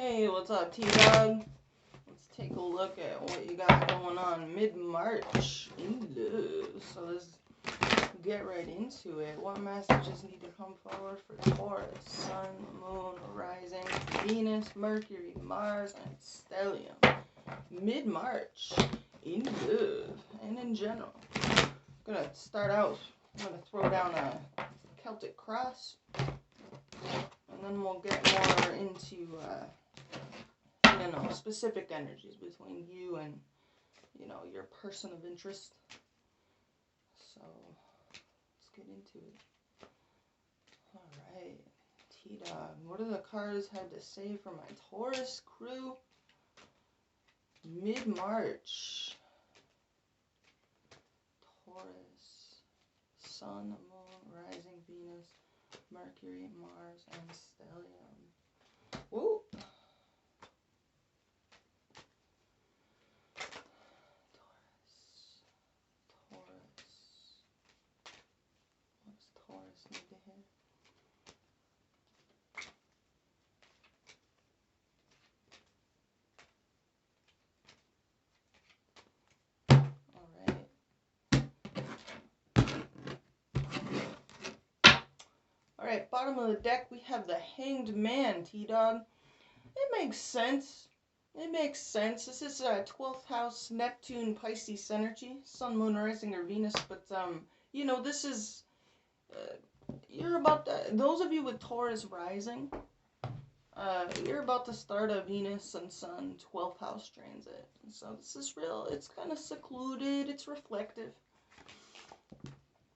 Hey, what's up, T-Dog? Let's take a look at what you got going on mid-March in love. So let's get right into it. What messages need to come forward for Taurus, Sun, Moon, Rising, Venus, Mercury, Mars, and Stellium? Mid-March in love and in general. I'm gonna start out, I'm gonna throw down a Celtic cross, and then we'll get more into specific energies between you and, your person of interest. So, let's get into it. Alright, T-Dog, what do the cards have to say for my Taurus crew? Mid-March. Taurus. Sun, Moon, Rising, Venus, Mercury, Mars, and Stellium. Woo! Taurus need to hear? Alright, bottom of the deck we have the Hanged Man, T-Dog. It makes sense. It makes sense. This is 12th house Neptune Pisces energy, Sun, Moon, Rising, or Venus. But this is you're about to, those of you with Taurus rising. You're about to start a Venus and Sun 12th house transit. So this is real. It's kind of secluded. It's reflective.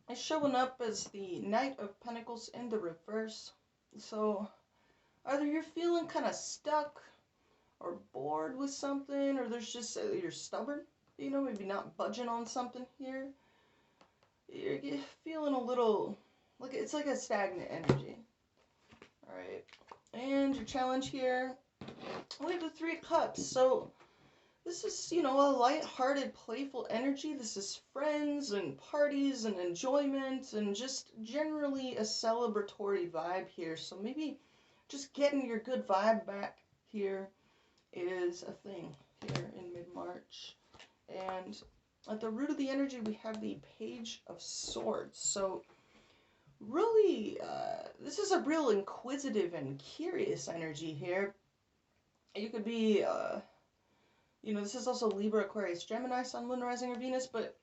It's showing up as the Knight of Pentacles in the reverse. So either you're feeling kind of stuck or bored with something, or there's just, you're stubborn, maybe not budging on something here. You're feeling a little, it's like a stagnant energy. Alright, and your challenge here, we have the Three of Cups. So this is, a light-hearted, playful energy. This is friends and parties and enjoyment and just generally a celebratory vibe here. So maybe just getting your good vibe back here is a thing here in mid-March. And at the root of the energy, we have the Page of Swords. So really, this is a real inquisitive and curious energy here. You could be, this is also Libra, Aquarius, Gemini, Sun, Moon, Rising, or Venus, but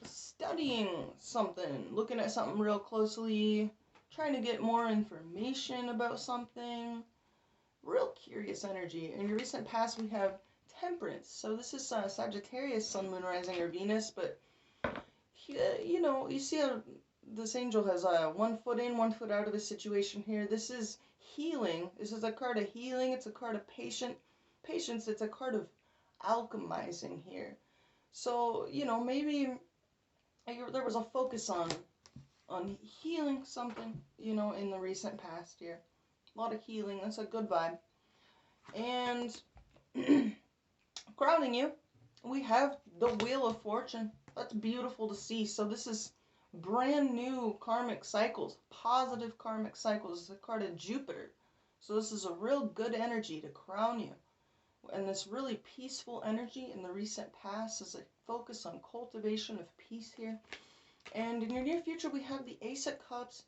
studying something, looking at something real closely, trying to get more information about something. Real curious energy. In your recent past, we have Temperance. So this is Sagittarius, Sun, Moon, Rising, or Venus, but, you see how this angel has 1 foot in, 1 foot out of the situation here. This is healing. This is a card of healing. It's a card of patience. It's a card of alchemizing here. So, maybe there was a focus on healing something, in the recent past here. A lot of healing. That's a good vibe. And grounding you, we have the Wheel of Fortune. That's beautiful to see. So this is brand new karmic cycles, positive karmic cycles. It's a card of Jupiter. So this is a real good energy to crown you. And this really peaceful energy in the recent past is a focus on cultivation of peace here. And in your near future, we have the Ace of Cups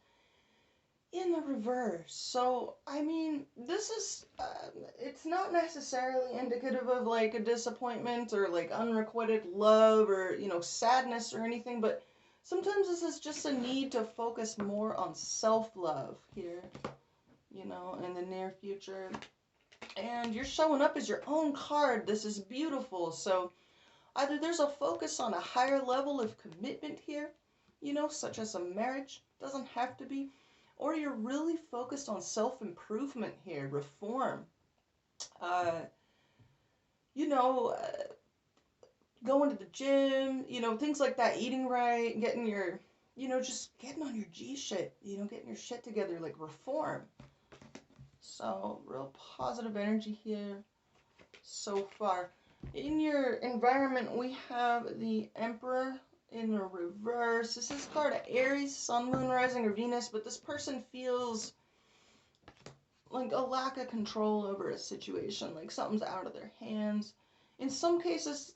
in the reverse. So, this is, it's not necessarily indicative of like a disappointment or like unrequited love or, sadness or anything, but sometimes this is just a need to focus more on self-love here, in the near future. And you're showing up as your own card. This is beautiful. So either there's a focus on a higher level of commitment here, such as a marriage, doesn't have to be, or you're really focused on self-improvement here, reform, going to the gym, things like that, eating right, getting your, just getting on your G shit, getting your shit together, like reform. So, real positive energy here so far. In your environment, we have the Emperor in the reverse. This is card of Aries, Sun, Moon, Rising, or Venus, but this person feels like a lack of control over a situation, like something's out of their hands. In some cases,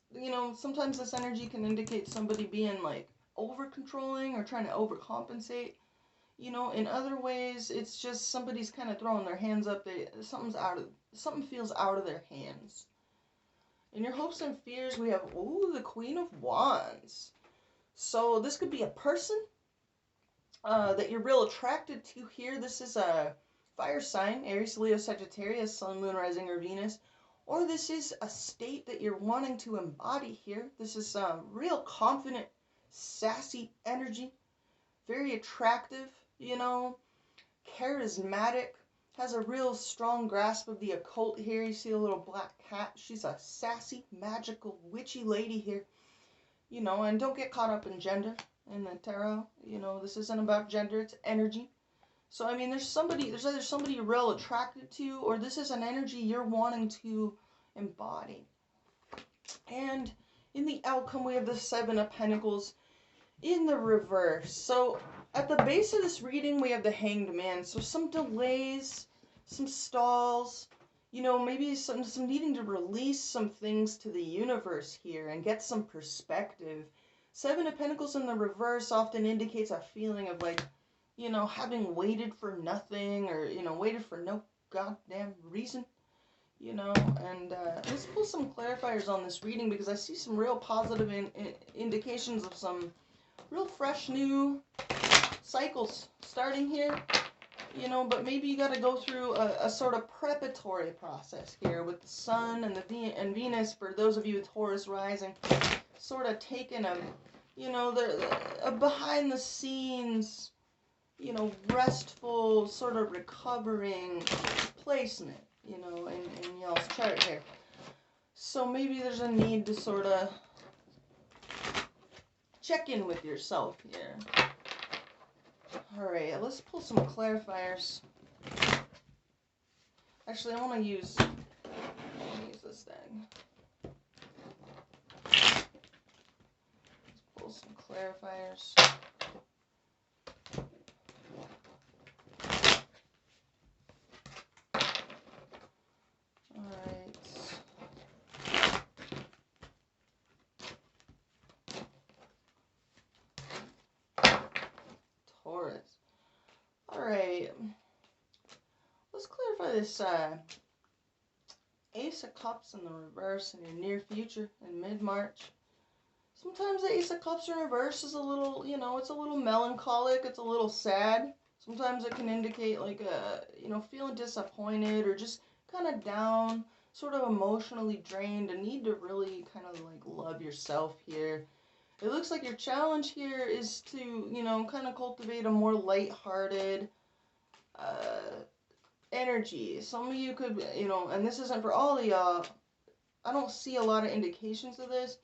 sometimes this energy can indicate somebody being like over controlling or trying to overcompensate. In other ways, it's just somebody's kind of throwing their hands up. Something feels out of their hands. In your hopes and fears, we have the Queen of Wands. So this could be a person that you're real attracted to here. This is a fire sign, Aries, Leo, Sagittarius, Sun, Moon, Rising, or Venus. Or this is a state that you're wanting to embody here. This is real confident, sassy energy. Very attractive, charismatic. Has a real strong grasp of the occult here. You see a little black cat. She's a sassy, magical, witchy lady here. And don't get caught up in gender in the tarot. This isn't about gender, it's energy. So, I mean, there's either somebody you're real attracted to, or this is an energy you're wanting to embody. And in the outcome, we have the Seven of Pentacles in the reverse. So, at the base of this reading, we have the Hanged Man. So, some delays, some stalls, maybe some needing to release some things to the universe here and get some perspective. Seven of Pentacles in the reverse often indicates a feeling of like, having waited for nothing or, waited for no goddamn reason, and let's pull some clarifiers on this reading because I see some real positive indications of some real fresh new cycles starting here, but maybe you got to go through a sort of preparatory process here with the Sun and and Venus, for those of you with Taurus rising, sort of taking a behind the scenes, restful, sort of recovering placement, in y'all's chart here. So maybe there's a need to sort of check in with yourself here. Alright, let's pull some clarifiers. Actually, I want to use this thing. Let's pull some clarifiers. Taurus. Alright. Let's clarify this Ace of Cups in the reverse in your near future in mid-March. Sometimes the Ace of Cups in reverse is a little, it's a little melancholic, it's a little sad. Sometimes it can indicate like feeling disappointed or just kind of down, sort of emotionally drained, a need to really kind of like love yourself here. It looks like your challenge here is to, kind of cultivate a more lighthearted energy. Some of you could, and this isn't for all of y'all, I don't see a lot of indications of this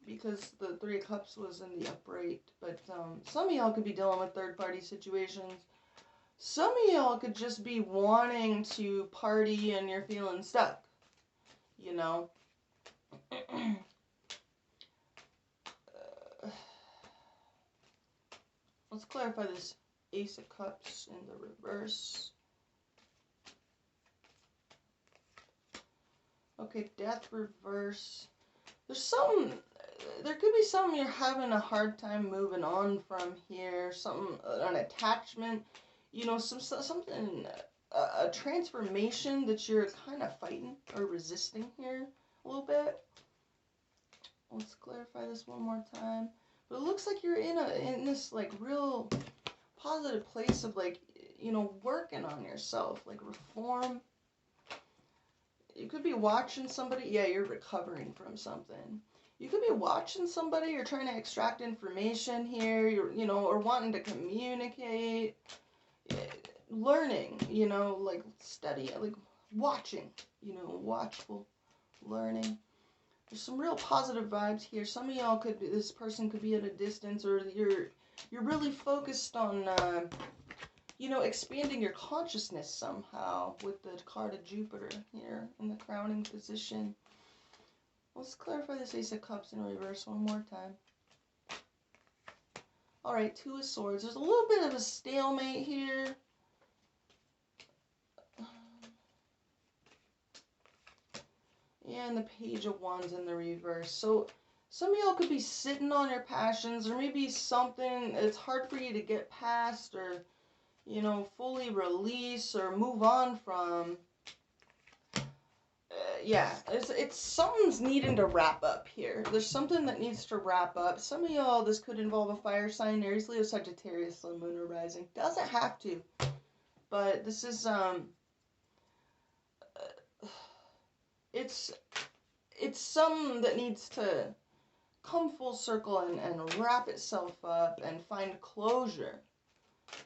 because the Three of Cups was in the upright, but some of y'all could be dealing with third-party situations. Some of y'all could just be wanting to party and you're feeling stuck, Let's clarify this Ace of Cups in the reverse. Okay, Death reverse. There could be something you're having a hard time moving on from here. An attachment, something, a transformation that you're kind of fighting or resisting here a little bit. Let's clarify this one more time. But it looks like you're in this like real positive place of like, working on yourself, like reform. You could be watching somebody, yeah, you're recovering from something. You could be watching somebody, you're trying to extract information here, you're, or wanting to communicate, learning, like study, like watching, watchful learning. There's some real positive vibes here. Some of y'all this person could be at a distance, or you're really focused on, expanding your consciousness somehow with the card of Jupiter here in the crowning position. Let's clarify this Ace of Cups in reverse one more time. Alright, Two of Swords. There's a little bit of a stalemate here. And the Page of Wands in the reverse. So some of y'all could be sitting on your passions, or maybe something it's hard for you to get past, or, you know, fully release or move on from. Yeah, it's something's needing to wrap up here. There's something that needs to wrap up. Some of y'all, this could involve a fire sign, Aries, Leo, Sagittarius, Sun, Moon, or Rising. Doesn't have to, but this is it's something that needs to come full circle and wrap itself up and find closure.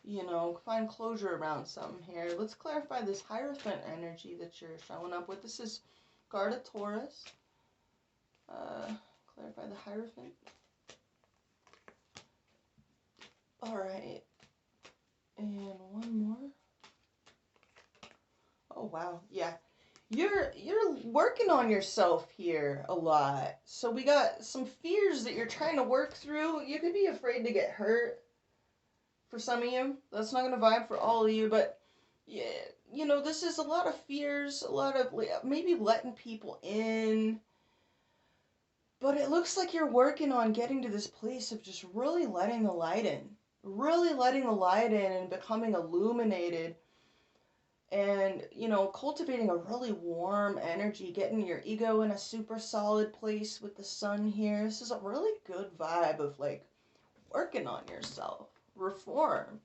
You know, find closure around something here. Let's clarify this Hierophant energy that you're showing up with. This is card of Taurus. Clarify the Hierophant. Alright. And one more. Oh, wow. Yeah. You're working on yourself here a lot. So we got some fears that you're trying to work through. You could be afraid to get hurt for some of you. That's not going to vibe for all of you, but yeah, you know, this is a lot of fears, a lot of maybe letting people in. But it looks like you're working on getting to this place of just really letting the light in. Really letting the light in and becoming illuminated. And, you know, cultivating a really warm energy, getting your ego in a super solid place with the sun here. This is a really good vibe of, like, working on yourself, reform,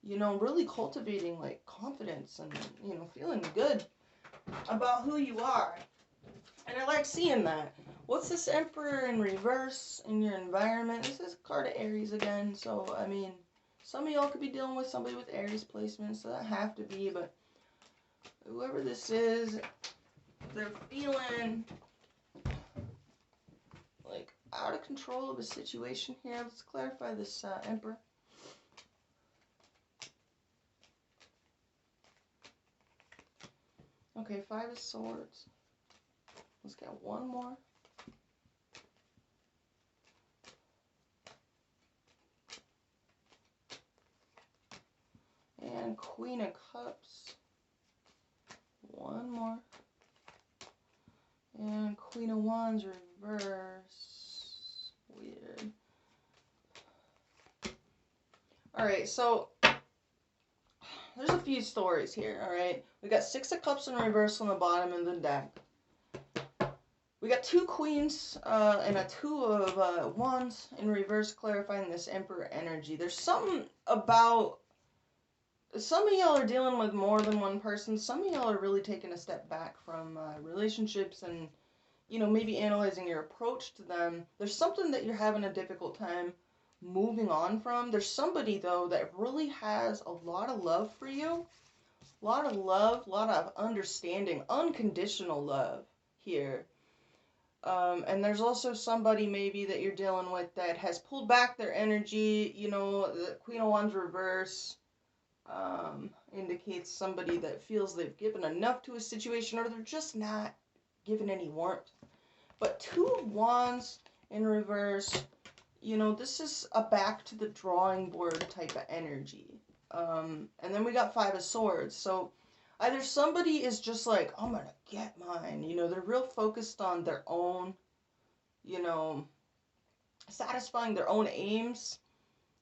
you know, really cultivating, like, confidence and, you know, feeling good about who you are. And I like seeing that. What's this Emperor in reverse in your environment? This is a card of Aries again, so, I mean, some of y'all could be dealing with somebody with Aries placements, so that have to be, but whoever this is, they're feeling like out of control of a situation here. Let's clarify this Emperor. Okay, 5 of Swords. Let's get one more. And Queen of Cups. One more. And Queen of Wands reverse. Weird. Alright, so there's a few stories here, alright? We got 6 of Cups in reverse on the bottom of the deck. We got 2 Queens and a 2 of Wands in reverse, clarifying this Emperor energy. There's something about... Some of y'all are dealing with more than one person. Some of y'all are really taking a step back from relationships and, you know, maybe analyzing your approach to them. There's something that you're having a difficult time moving on from. There's somebody, though, that really has a lot of love for you. A lot of love, a lot of understanding, unconditional love here. And there's also somebody maybe that you're dealing with that has pulled back their energy. You know, the Queen of Wands reverse indicates somebody that feels they've given enough to a situation, or they're just not giving any warmth. But 2 of Wands in reverse, you know, this is a back to the drawing board type of energy. And then we got 5 of Swords. So either somebody is just like, I'm gonna get mine. You know, they're real focused on their own, you know, satisfying their own aims,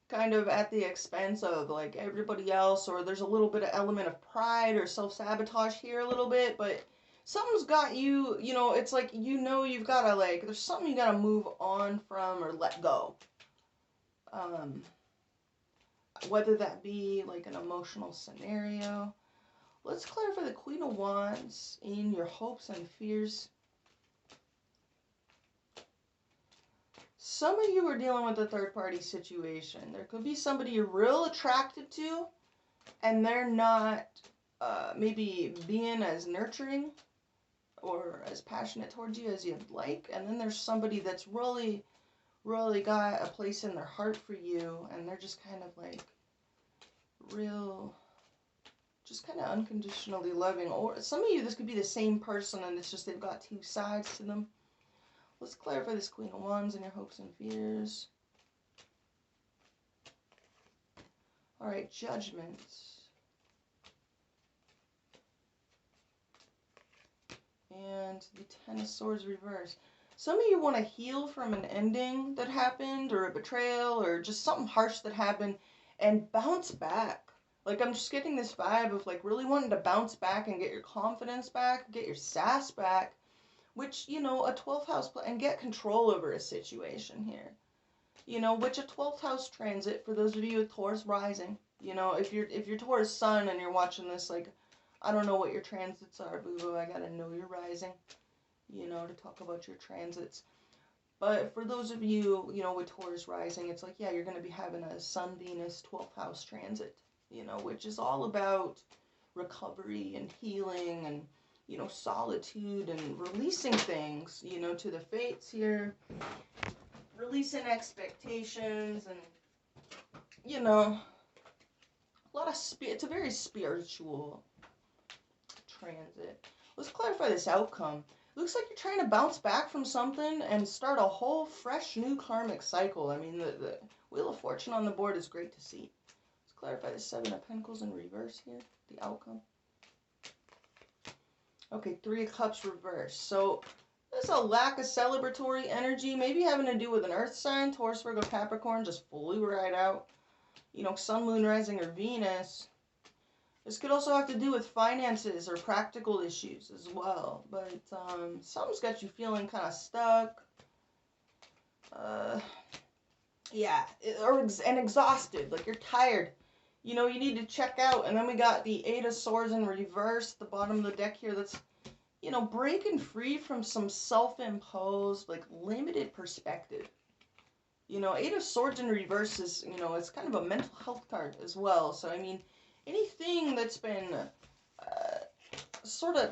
kind of at the expense of, like, everybody else. Or there's a little bit of element of pride or self-sabotage here a little bit. But something's got you, you know, it's like, you know, you've got to, like, there's something you got to move on from or let go. Whether that be, like, an emotional scenario. Let's clarify the Queen of Wands in your hopes and fears. Some of you are dealing with a third-party situation. There could be somebody you're real attracted to, and they're not maybe being as nurturing or as passionate towards you as you'd like. And then there's somebody that's really, really got a place in their heart for you, and they're just kind of like real... just kind of unconditionally loving. Or some of you, this could be the same person, and it's just they've got 2 sides to them. Let's clarify this Queen of Wands and your hopes and fears. Alright, Judgment. And And the Ten of Swords reverse. Some of you want to heal from an ending that happened, or a betrayal, or just something harsh that happened, and bounce back. Like, I'm just getting this vibe of, like, really wanting to bounce back and get your confidence back, get your sass back, which, you know, a 12th house, and get control over a situation here. You know, which a 12th house transit, for those of you with Taurus rising, you know, if you're Taurus sun and you're watching this, like, I don't know what your transits are, boo-boo, I gotta know your rising, you know, to talk about your transits. But for those of you, you know, with Taurus rising, it's like, yeah, you're going to be having a Sun, Venus, 12th house transit, you know, which is all about recovery and healing and, you know, solitude and releasing things, you know, to the fates here, releasing expectations and, you know, a lot of it's a very spiritual transit. Let's clarify this outcome. Looks like you're trying to bounce back from something and start a whole fresh new karmic cycle. I mean, the Wheel of Fortune on the board is great to see. Let's clarify the Seven of Pentacles in reverse here, the outcome. Okay, Three of Cups reverse. So there's a lack of celebratory energy, maybe having to do with an earth sign, Taurus, Virgo, Capricorn, just flew right out. You know, Sun, Moon, Rising, or Venus. This could also have to do with finances or practical issues as well. But something's got you feeling kind of stuck. Yeah, and exhausted. Like, you're tired. You know, you need to check out. And then we got the Eight of Swords in reverse, the bottom of the deck here. That's, you know, breaking free from some self-imposed, like, limited perspective. You know, Eight of Swords in reverse is, you know, it's kind of a mental health card as well. So, I mean, anything that's been sort of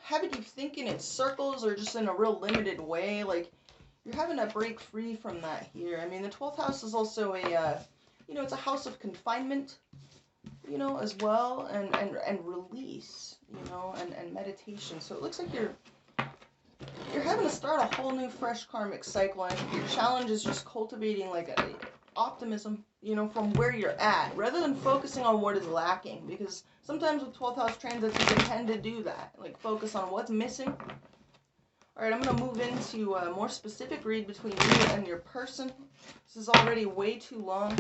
having you thinking in circles or just in a real limited way, like, you're having to break free from that here. I mean, the 12th house is also a, you know, it's a house of confinement, you know, as well, and release, you know, and meditation. So it looks like you're having to start a whole new fresh karmic cycle, and I think your challenge is just cultivating, like, a optimism, you know, from where you're at, rather than focusing on what is lacking, because sometimes with 12th house transits, you can tend to do that, like, focus on what's missing. Alright, I'm going to move into a more specific read between you and your person. This is already way too long.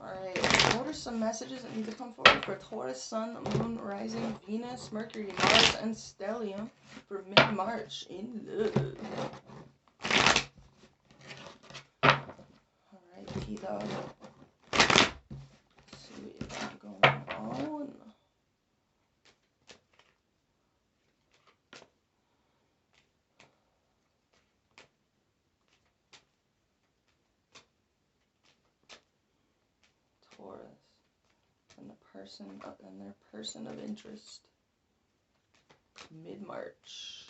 Alright, what are some messages that need to come forward for Taurus, Sun, Moon, Rising, Venus, Mercury, Mars, and Stellium for mid-March in love? T-Dog. Let's see what you got going on. Taurus and their person of interest. Mid-March.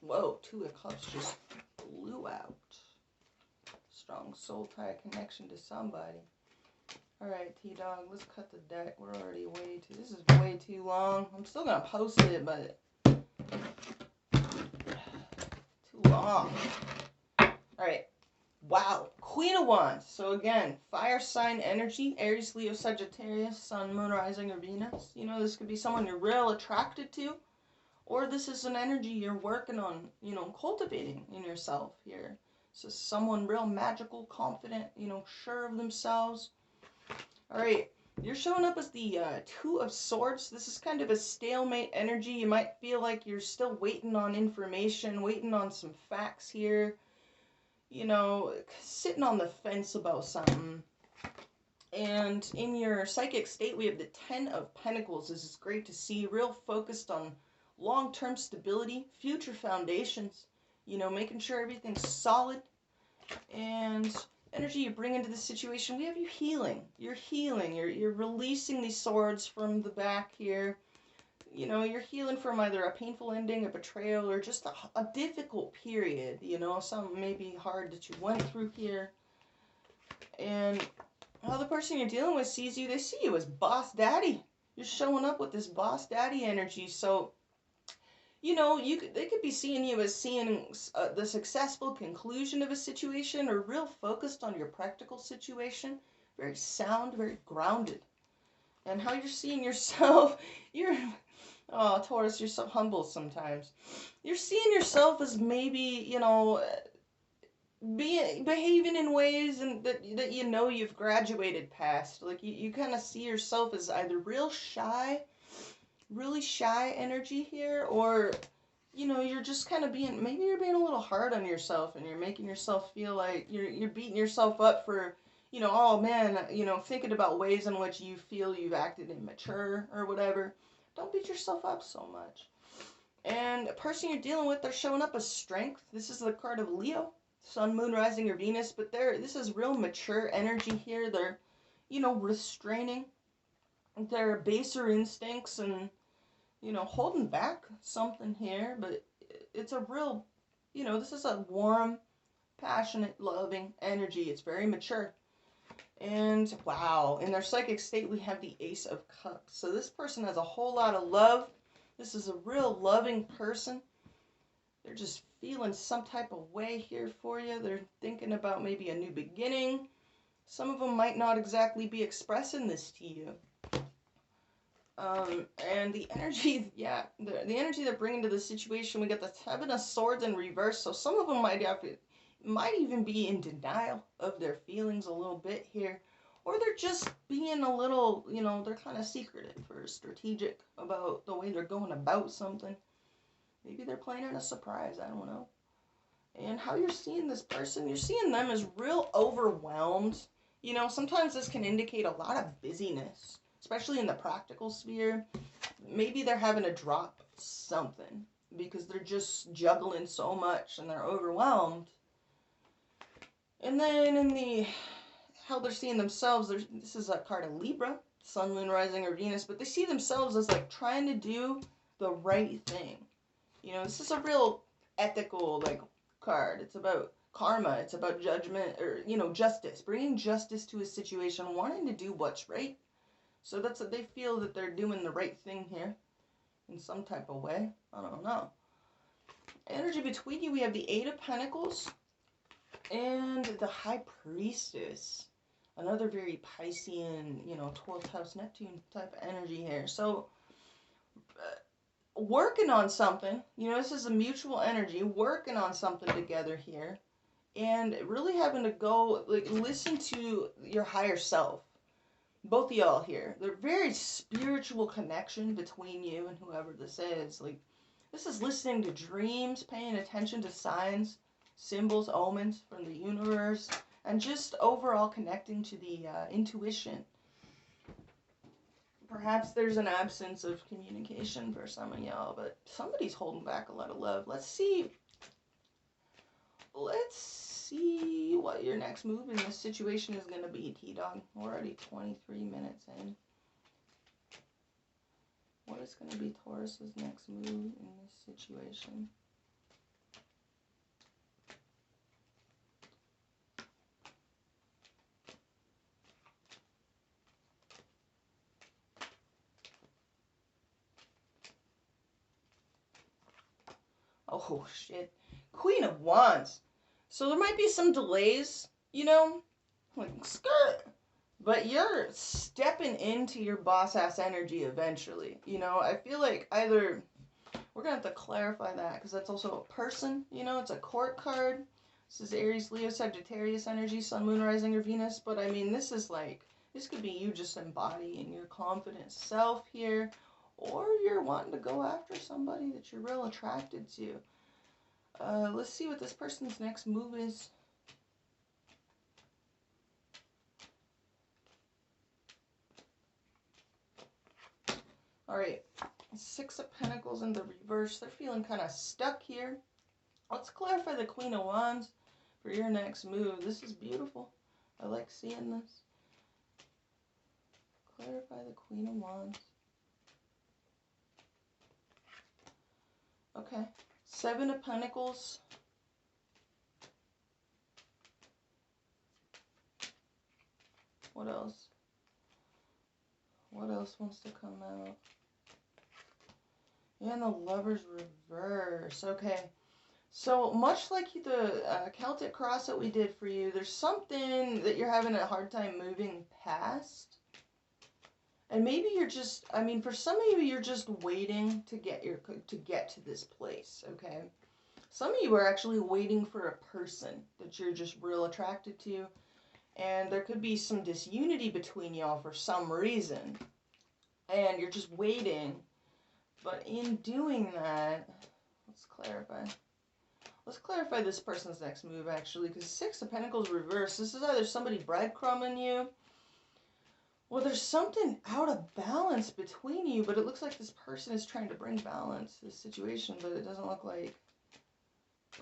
Whoa, Two of Cups just blew out. Strong soul tie connection to somebody. Alright, T-Dog, let's cut the deck. We're already this is way too long. I'm still gonna post it, but too long. Alright. Wow. Queen of Wands. So again, fire sign energy. Aries, Leo, Sagittarius, Sun, Moon, Rising, or Venus. You know, this could be someone you're real attracted to. Or this is an energy you're working on, you know, cultivating in yourself here. So someone real magical, confident, you know, sure of themselves. Alright, you're showing up as the Two of Swords. This is kind of a stalemate energy. You might feel like you're still waiting on information, waiting on some facts here. You know, sitting on the fence about something. And in your psychic state, we have the Ten of Pentacles. This is great to see. Real focused on long-term stability, future foundations, you know, making sure everything's solid, and energy you bring into the situation. We have you healing. You're healing. You're releasing these swords from the back here. You know, you're healing from either a painful ending, a betrayal, or just a difficult period, you know, something maybe hard that you went through here. And how the person you're dealing with sees you, they see you as boss daddy. You're showing up with this boss daddy energy, so you know, they could be seeing you as seeing the successful conclusion of a situation, or real focused on your practical situation. Very sound, very grounded. And how you're seeing yourself, you're, oh, Taurus, you're so humble sometimes. You're seeing yourself as maybe, you know, behaving in ways and that you know you've graduated past. Like you kind of see yourself as either really shy energy here, or you know, you're just kind of being, maybe you're being a little hard on yourself, and you're making yourself feel like you're beating yourself up for, you know, oh man, you know, thinking about ways in which you feel you've acted immature or whatever. Don't beat yourself up so much. And a person you're dealing with, they're showing up as strength. This is the card of Leo, Sun, Moon, Rising, or Venus, but this is real mature energy here. They're, you know, restraining their baser instincts and, you know, holding back something here, but it's a real, you know, this is a warm, passionate, loving energy. It's very mature. And wow, in their psychic state, we have the Ace of Cups. So this person has a whole lot of love. This is a real loving person. They're just feeling some type of way here for you. They're thinking about maybe a new beginning. Some of them might not exactly be expressing this to you. And the energy, yeah, the energy they're bringing to the situation, we got the Seven of Swords in reverse. So some of them might even be in denial of their feelings a little bit here, or they're just being a little, you know, they're kind of secretive or strategic about the way they're going about something. Maybe they're playing in a surprise. I don't know. And how you're seeing this person, you're seeing them as real overwhelmed. You know, sometimes this can indicate a lot of busyness, especially in the practical sphere. Maybe they're having to drop something because they're just juggling so much and they're overwhelmed. And then in the how they're seeing themselves, this is a card of Libra, Sun, Moon, Rising, or Venus, but they see themselves as like trying to do the right thing. You know, this is a real ethical like card. It's about karma. It's about judgment, or you know, justice, bringing justice to a situation, wanting to do what's right. So that's what they feel, that they're doing the right thing here in some type of way. I don't know. Energy between you, we have the Eight of Pentacles and the High Priestess. Another very Piscean, you know, 12th house Neptune type of energy here. So working on something, you know, this is a mutual energy, working on something together here, and really having to go, like, listen to your higher self. Both of y'all here. They're very spiritual connection between you and whoever this is. Like, this is listening to dreams, paying attention to signs, symbols, omens from the universe, and just overall connecting to the intuition. Perhaps there's an absence of communication for some of y'all, but somebody's holding back a lot of love. Let's see what your next move in this situation is going to be, T-Dog. We're already 23 minutes in. What is going to be Taurus's next move in this situation? Oh, shit. Queen of Wands. So there might be some delays, you know? Like, skirt. But you're stepping into your boss-ass energy eventually. You know, I feel like either... We're going to have to clarify that, because that's also a person, you know? It's a court card. This is Aries, Leo, Sagittarius energy, Sun, Moon, Rising, or Venus. But, I mean, this is like... This could be you just embodying your confident self here. Or you're wanting to go after somebody that you're real attracted to. Let's see what this person's next move is. Alright, Six of Pentacles in the reverse. They're feeling kind of stuck here. Let's clarify the Queen of Wands for your next move. This is beautiful. I like seeing this. Clarify the Queen of Wands. Okay. Seven of Pentacles. What else? What else wants to come out? And the Lover's reverse. Okay. So much like the Celtic cross that we did for you, there's something that you're having a hard time moving past. And maybe you're just, I mean, for some of you, you're just waiting to get to this place, okay? Some of you are actually waiting for a person that you're just real attracted to, and there could be some disunity between y'all for some reason, and you're just waiting. But in doing that, let's clarify. Let's clarify this person's next move, actually, because Six of Pentacles reverse. This is either somebody breadcrumbing you, well, there's something out of balance between you, but it looks like this person is trying to bring balance to the situation, but it doesn't look like.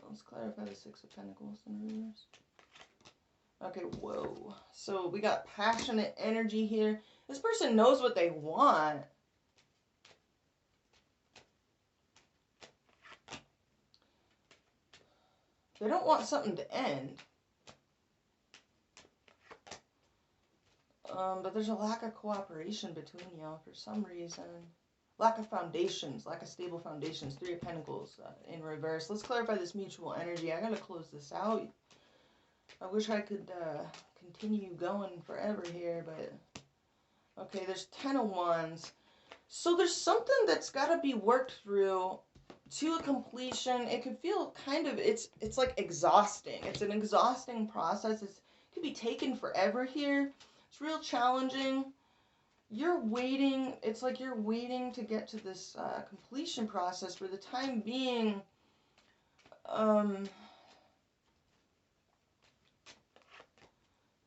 Let's clarify the Six of Pentacles in reverse. Okay, whoa. So we got passionate energy here. This person knows what they want. They don't want something to end. But there's a lack of cooperation between y'all for some reason. Lack of foundations, lack of stable foundations. Three of Pentacles in reverse. Let's clarify this mutual energy. I gotta close this out. I wish I could continue going forever here, but... Okay, there's 10 of Wands. So there's something that's gotta be worked through to a completion. It could feel kind of, it's like exhausting. It's an exhausting process. It could be taken forever here. It's real challenging. You're waiting, it's like you're waiting to get to this completion process. For the time being,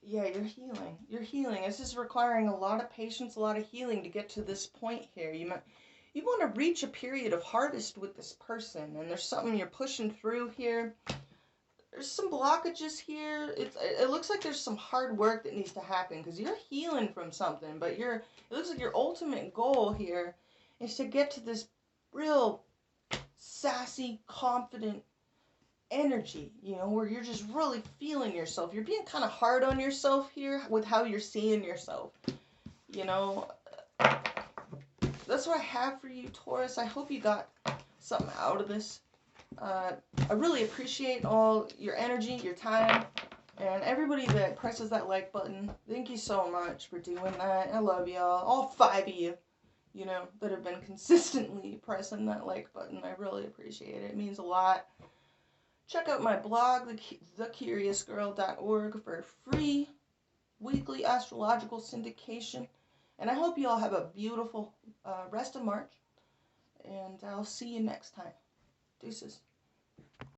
yeah, you're healing. You're healing. This is requiring a lot of patience, a lot of healing to get to this point here. You want to reach a period of hardest with this person, and there's something you're pushing through here. There's some blockages here. It looks like there's some hard work that needs to happen because you're healing from something, but it looks like your ultimate goal here is to get to this real sassy, confident energy, you know, where you're just really feeling yourself. You're being kind of hard on yourself here with how you're seeing yourself. You know, that's what I have for you, Taurus. I hope you got something out of this. I really appreciate all your energy, your time, and everybody that presses that like button. Thank you so much for doing that. I love y'all. All 5 of you, you know, that have been consistently pressing that like button. I really appreciate it. It means a lot. Check out my blog, thecuriousgirl.org, for free weekly astrological syndication. And I hope you all have a beautiful rest of March. And I'll see you next time. Deuces.